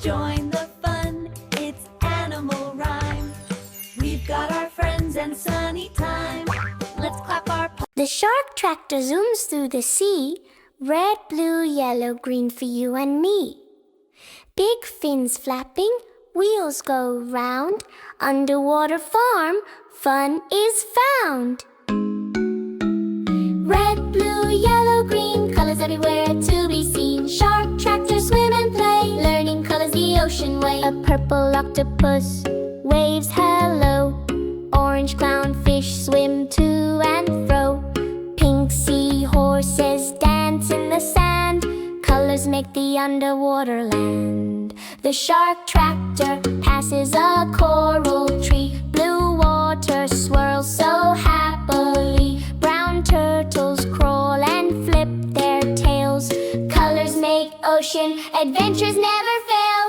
Join the fun, it's animal rhyme. We've got our friends and sunny time. Let's clap our paws. The shark tractor zooms through the sea. Red, blue, yellow, green for you and me. Big fins flapping, wheels go round. Underwater farm, fun is found. Red, blue, yellow, green, colors everywhere to be seen. Shark tractor swim and play, learning colors the ocean way. A purple octopus waves hello. Orange clownfish swim to and fro. Pink seahorses dance in the sand. Colors make the underwater land. The shark tractor passes a coral tree. Blue water swirls so happily. Brown turtles crawl and flip their tails. Colors make ocean adventures never fail.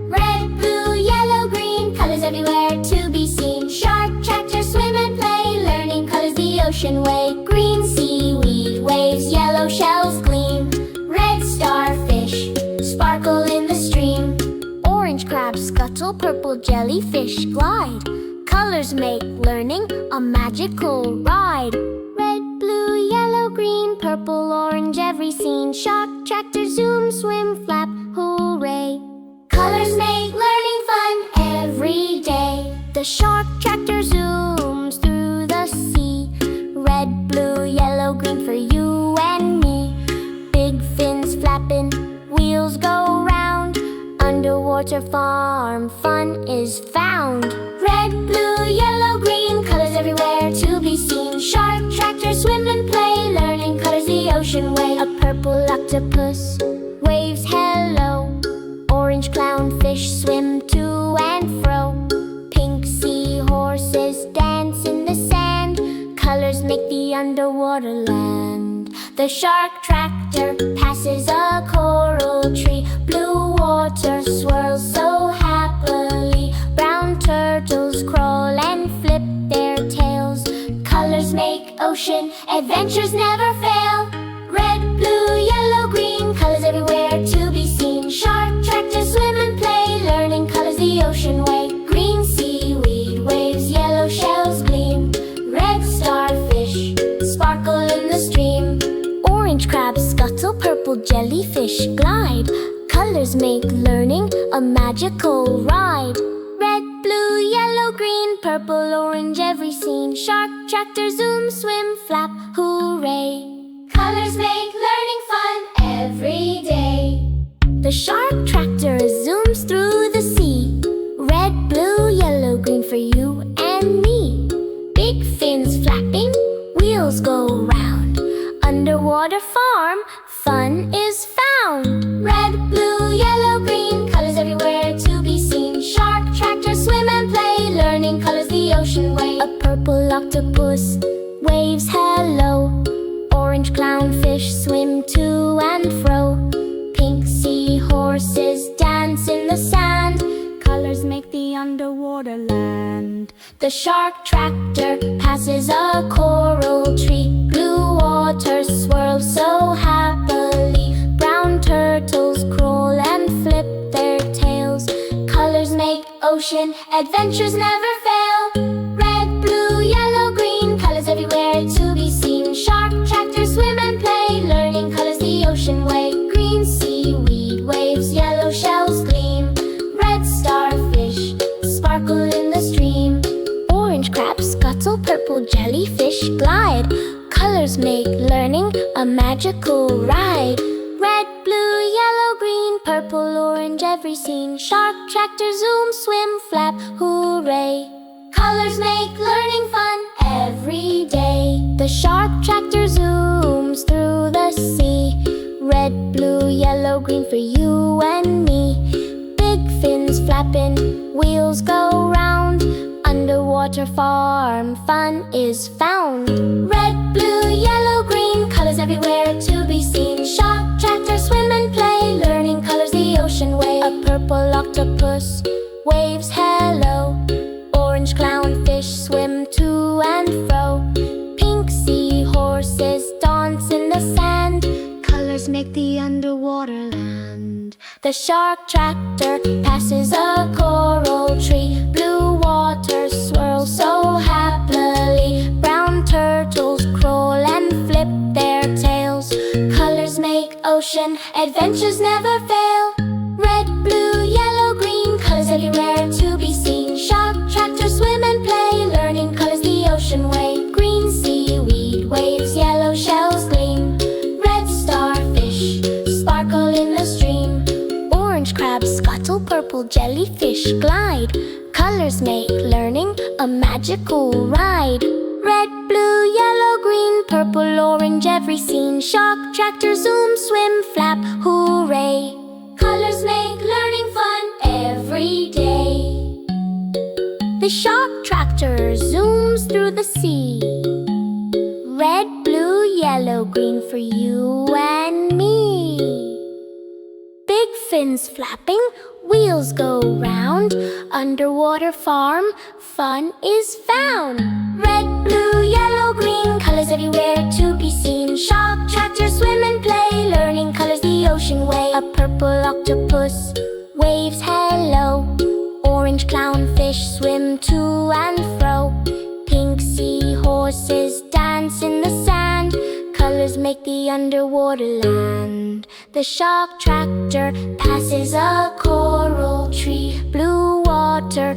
Red, blue, yellow, green, colors everywhere to be seen. Shark tractor swim and play, learning colors the ocean way. Green seaweed waves, yellow shells gleam. Red starfish sparkle in the stream. Orange crabs scuttle, purple jellyfish glide. Colors make learning a magical ride. Red, blue, yellow, green, purple, orange, every scene. Shark tractor zoom, swim, flap, hooray. Colors make learning fun every day. The shark tractor zooms through the sea. Red, blue, yellow, green for you and me. Big fins flapping, wheels go round. Underwater farm, fun is found. Red, blue, yellow, green, colors everywhere to be seen. Shark tractor swim and play, learning colors the ocean way. A purple octopus waves hello. Orange clownfish swim to and fro. Pink seahorses dance in the sand. Colors make the underwater land. The shark tractor passes a coral tree. Blue water swirls so happily. Brown turtles crawl and flip their tails. Colors make ocean adventures never fail. Red, blue, yellow, green, colors everywhere to be seen. Shark tractor swim and play, learning colors the ocean way. Green seaweed waves, yellow shells gleam. Red starfish sparkle in the stream. Orange crabs scuttle, purple jellyfish glide. Colors make learning a magical ride. Red, blue, yellow, green, purple, orange, every scene. Shark tractor zoom, swim, flap, hooray. Colors make learning fun every day. The shark tractor zooms through the sea. Red, blue, yellow, green for you and me. Big fins flapping, wheels go round. Underwater farm, fun is found. Red, blue, yellow, green, colors everywhere to be seen. Shark tractor swim and play, learning colors the ocean way. A purple octopus waves hello. Orange clownfish swim to and fro. Pink seahorses dance in the sand. Colors make the underwater land. The shark tractor passes a coral tree. Blue water swirls so happily. Brown turtles crawl and flip their tails. Colors make ocean adventures never fail. Red, blue, yellow, green, colors everywhere to be seen. Shark tractor swim and play, learning colors the ocean way. Green seaweed waves, yellow shells gleam. Red starfish sparkle in the stream. Orange crabs scuttle, purple jellyfish glide. Colors make learning a magical ride. Red, blue, yellow, green, purple, orange, every scene. Shark tractor zoom, swim, flap, hooray. Colors make learning fun every day. The shark tractor zooms through the sea. Red, blue, yellow, green for you and me. Big fins flapping, wheels go round. Underwater farm, fun is found. Red, blue, yellow, green, colors everywhere to be seen. Shark tractor swim and play, learning colors the ocean way. A purple octopus waves hello. Orange clownfish swim to and fro. Pink seahorses dance in the sand. Colors make the underwater land. The shark tractor passes little purple jellyfish glide. Colors make learning a magical ride. Red, blue, yellow, green, purple, orange, every scene. Shark, tractor, zoom, swim, flap, hooray! Colors make learning fun every day. The shark tractor zooms through the sea. Red, blue, yellow, green for you and me. Big fins flapping, wheels go round. Underwater farm, fun is found. Red, blue, yellow, green, colors everywhere to be seen. Shark, tractor, swim and play, learning colors the ocean way. A purple octopus waves hello. Orange clownfish swim to and fro. Pink seahorses dance in the sand. Colors make the underwater land. The shark tractor passes a coral tree. Blue water